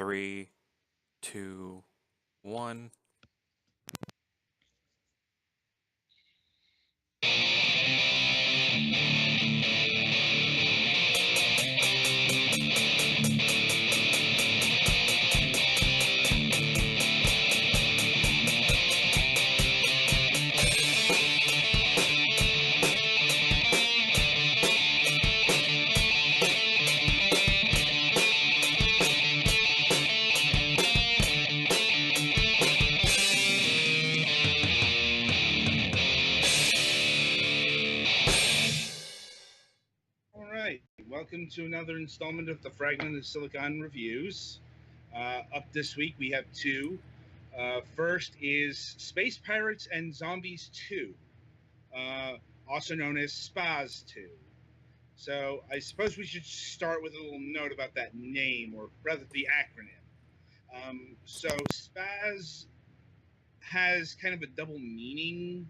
Three, two, one. All right, welcome to another installment of the Fragment of Silicon Reviews. Up this week, we have two. First is Space Pirates and Zombies 2, also known as SPAS 2. So I suppose we should start with a little note about that name, or rather the acronym. So SPAS has kind of a double meaning.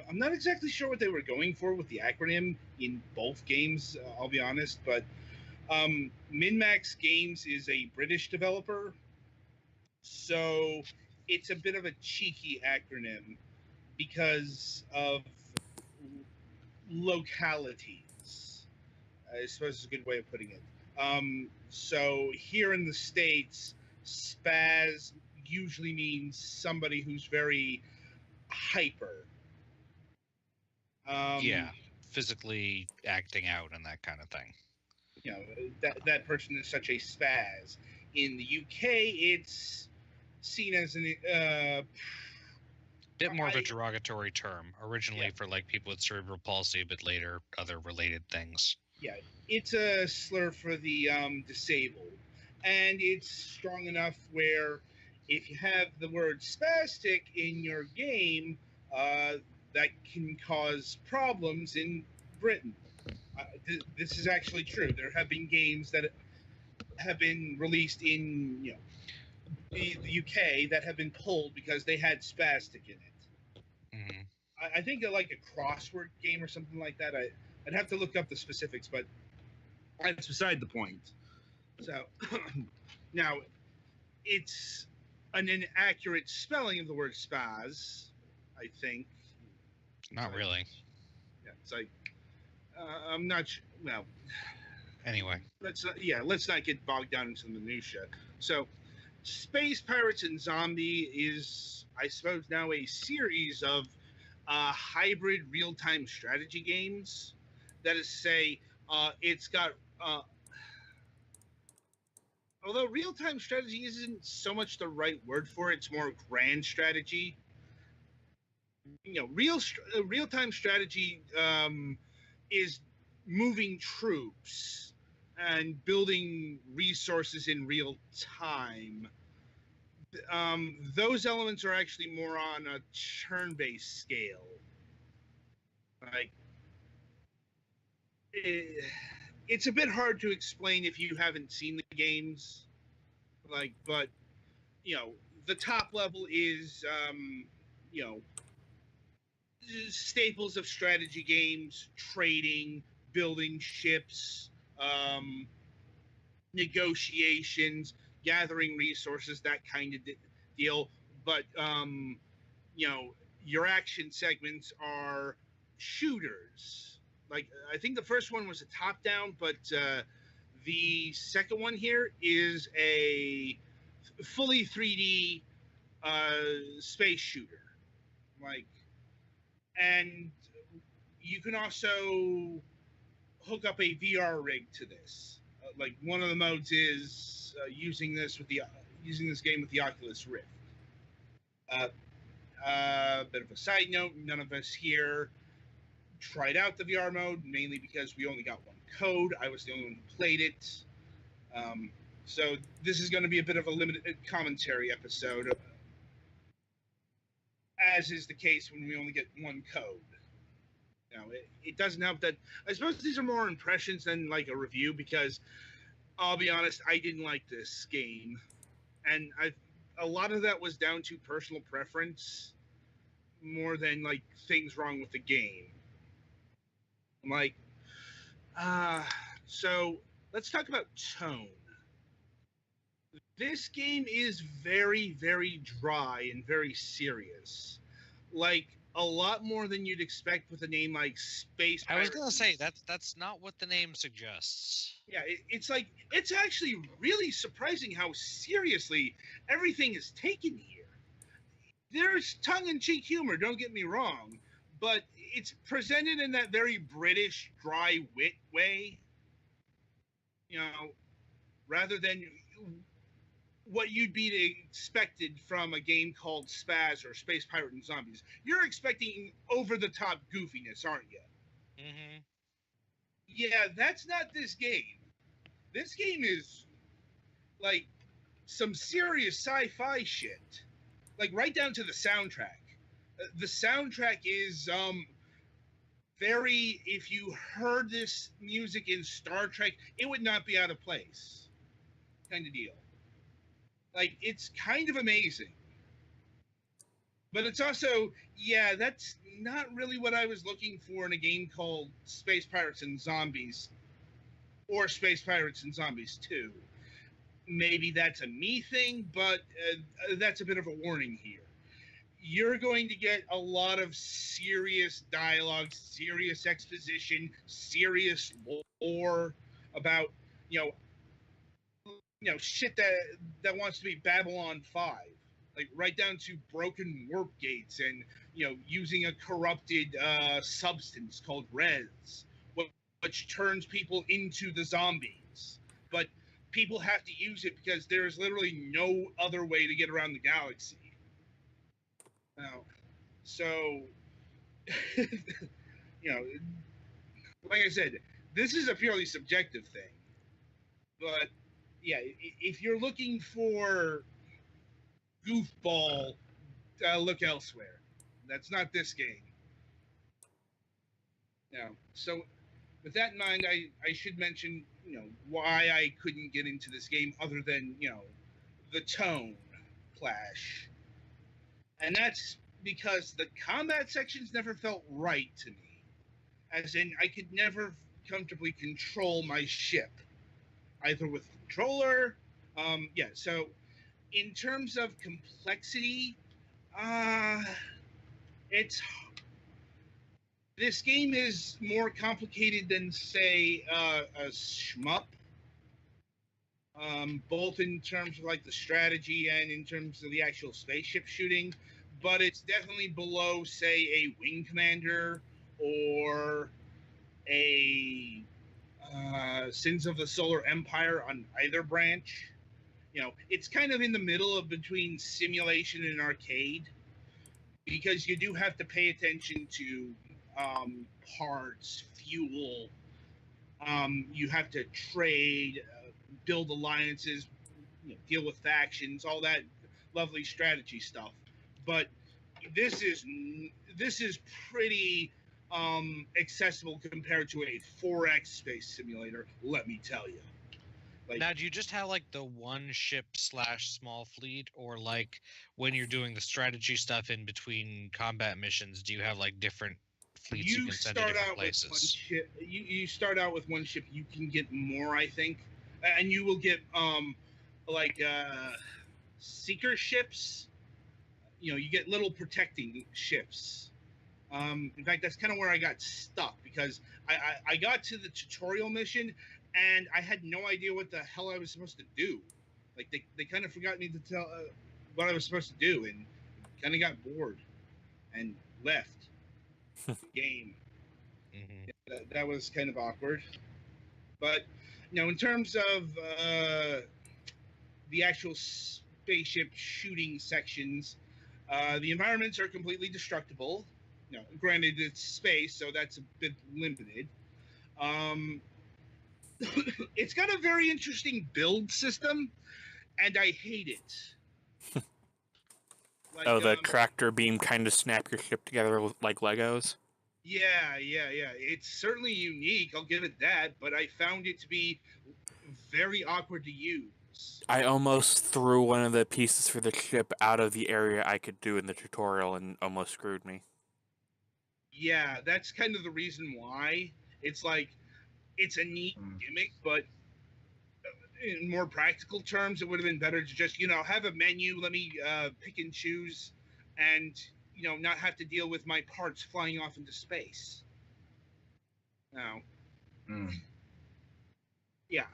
I'm not exactly sure what they were going for with the acronym in both games, I'll be honest, but MinMax Games is a British developer, so it's a bit of a cheeky acronym because of localities, I suppose is a good way of putting it. So here in the States, spaz usually means somebody who's very hyper. Yeah, physically acting out and that kind of thing. You know, that person is such a spaz. In the UK, it's seen as a bit more of a derogatory term, originally for like people with cerebral palsy, but later other related things. Yeah, it's a slur for the disabled, and it's strong enough where if you have the word spastic in your game, that can cause problems in Britain. This is actually true. There have been games that have been released in the UK that have been pulled because they had spastic in it. Mm-hmm. I think like a crossword game or something like that. I'd have to look up the specifics, but that's beside the point. So now it's an inaccurate spelling of the word spaz, I think. Not really. Yeah, it's like I'm not sure. Well, anyway, let's not get bogged down into the minutia. So, Space Pirates and Zombie is, I suppose, now a series of hybrid real-time strategy games. That is to say, it's got. Although real-time strategy isn't so much the right word for it, it's more grand strategy. Real-time strategy is moving troops and building resources in real time. Those elements are actually more on a turn-based scale. Like, it's a bit hard to explain if you haven't seen the games. But the top level is staples of strategy games: trading, building ships, negotiations, gathering resources, that kind of deal. But your action segments are shooters. Like, I think the first one was a top-down, but the second one here is a fully 3D space shooter. And you can also hook up a VR rig to this. Like, one of the modes is using this game with the Oculus Rift. Bit of a side note: none of us here tried out the VR mode, mainly because we only got one code. I was the only one who played it. So this is going to be a bit of a limited commentary episode, as is the case when we only get one code. It doesn't help that I suppose these are more impressions than like a review, because I'll be honest, I didn't like this game, and a lot of that was down to personal preference more than like things wrong with the game. So let's talk about tone. This game is very, very dry and very serious. Like, a lot more than you'd expect with a name like Space I was Pirates. gonna say that's not what the name suggests. Yeah, it's like, it's actually really surprising how seriously everything is taken here. There's tongue-in-cheek humor, don't get me wrong, but it's presented in that very British dry wit way, you know, rather than what you'd be expected from a game called Spaz or Space Pirate and Zombies. You're expecting over-the-top goofiness, aren't you? Mm-hmm. Yeah, that's not this game. This game is like some serious sci-fi shit, like right down to the soundtrack. The soundtrack is very, if you heard this music in Star Trek, it would not be out of place, kind of deal. Like, it's kind of amazing, but it's also, yeah, that's not really what I was looking for in a game called Space Pirates and Zombies, or Space Pirates and Zombies 2. Maybe that's a me thing, but that's a bit of a warning here. You're going to get a lot of serious dialogue, serious exposition, serious lore about, you know, shit that wants to be Babylon 5. Like, right down to broken warp gates and, using a corrupted substance called res, which turns people into the zombies. But people have to use it because there is literally no other way to get around the galaxy. Now, so, you know, like I said, this is a purely subjective thing. But yeah, if you're looking for goofball, look elsewhere. That's not this game. Now, so with that in mind, I should mention, why I couldn't get into this game other than, the tone clash. And that's because the combat sections never felt right to me. As in, I could never comfortably control my ship, either with the controller. Yeah, so in terms of complexity, uh, it's this game is more complicated than, say, a shmup, both in terms of like the strategy and in terms of the actual spaceship shooting. But it's definitely below, say, a Wing Commander or a Sins of the Solar Empire on either branch. It's kind of in the middle of between simulation and arcade, because you do have to pay attention to parts, fuel. You have to trade, build alliances, deal with factions, all that lovely strategy stuff. But this is this is pretty accessible compared to a 4X space simulator. Let me tell you. Like, now, do you just have like the one ship / small fleet, or like when you're doing the strategy stuff in between combat missions, do you have like different fleets you can send to different places? You start out with one ship. You can get more, I think, and you will get like seeker ships. You get little protecting ships. In fact, that's kind of where I got stuck, because I got to the tutorial mission and I had no idea what the hell I was supposed to do. Like, they kind of forgot me to tell what I was supposed to do, and kind of got bored and left the game. Mm-hmm. Yeah, that was kind of awkward. But in terms of the actual spaceship shooting sections, the environments are completely destructible. Granted, it's space, so that's a bit limited. It's got a very interesting build system, and I hate it. Like, the tractor beam kind of snap your ship together like Legos? Yeah. It's certainly unique, I'll give it that, but I found it to be very awkward to use. I almost threw one of the pieces for the ship out of the area I could do in the tutorial and almost screwed me. Yeah, that's kind of the reason why. It's like, it's a neat gimmick, but in more practical terms, it would have been better to just, have a menu. Let me pick and choose, and not have to deal with my parts flying off into space. Now, yeah,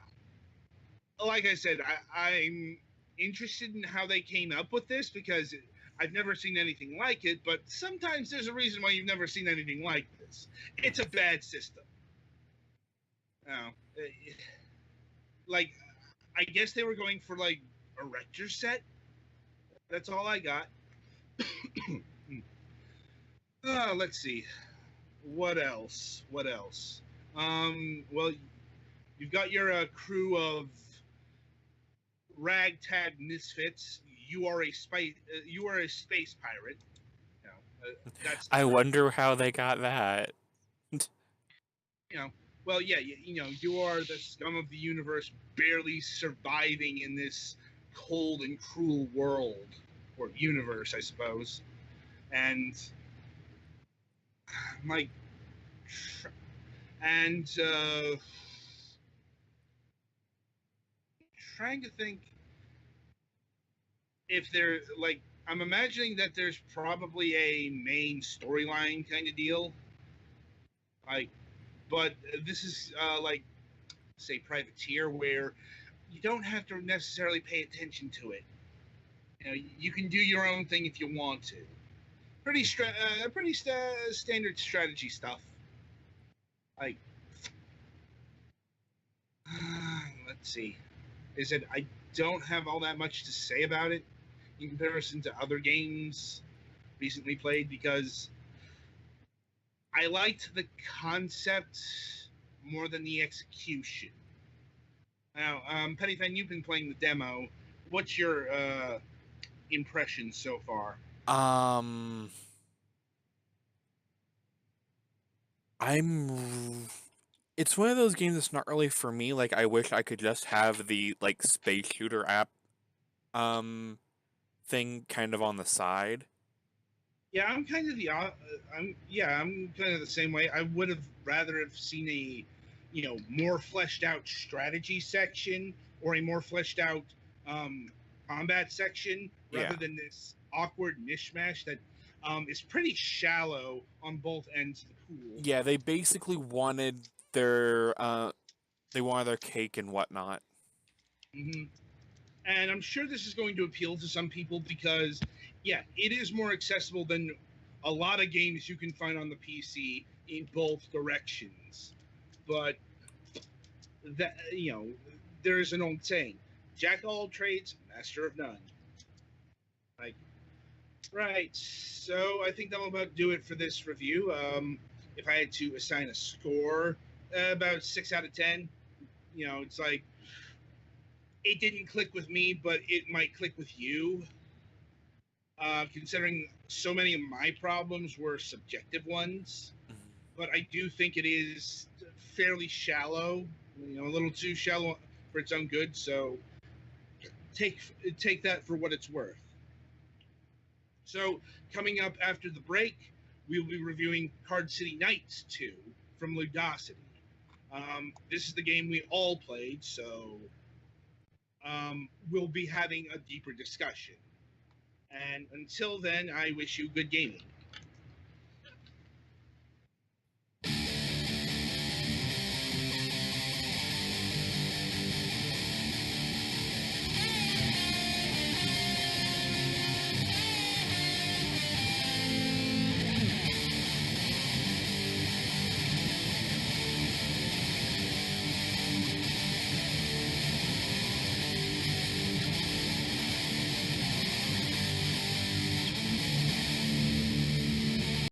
like I said, I'm interested in how they came up with this because I've never seen anything like it. But sometimes there's a reason why you've never seen anything like this. It's a bad system. Now, like, I guess they were going for like a rector set. That's all I got. Let's see. What else? Well, you've got your crew of ragtag misfits. You are a space pirate. That's the I first. wonder how they got that. Well, yeah, you are the scum of the universe, barely surviving in this cold and cruel world or universe, I suppose. And like, and trying to think if there, like, I'm imagining that there's probably a main storyline kind of deal, like, but this is like, say, Privateer, where you don't have to necessarily pay attention to it. You can do your own thing if you want to. Pretty standard strategy stuff. Like, let's see. I don't have all that much to say about it in comparison to other games recently played, because I liked the concept more than the execution. Now, Pennyfan, you've been playing the demo. What's your impression so far? It's one of those games that's not really for me. Like, I wish I could just have the like space shooter app thing kind of on the side. Yeah, I'm kind of I'm kind of the same way. I would have rather have seen a, more fleshed out strategy section or a more fleshed out combat section rather Yeah. than this awkward mishmash that is pretty shallow on both ends of the pool. Yeah, they basically wanted their cake and whatnot. hmm And I'm sure this is going to appeal to some people because, yeah, it is more accessible than a lot of games you can find on the PC in both directions. But that there is an old saying: "Jack of all trades, master of none." Like, right. So I think that'll about do it for this review. If I had to assign a score, about 6 out of 10. It's like, it didn't click with me, but it might click with you. Considering so many of my problems were subjective ones. But I do think it is fairly shallow, a little too shallow for its own good. So take that for what it's worth. So coming up after the break, we'll be reviewing Card City Nights 2 from Ludosity. This is the game we all played, so we'll be having a deeper discussion. And until then, I wish you good gaming.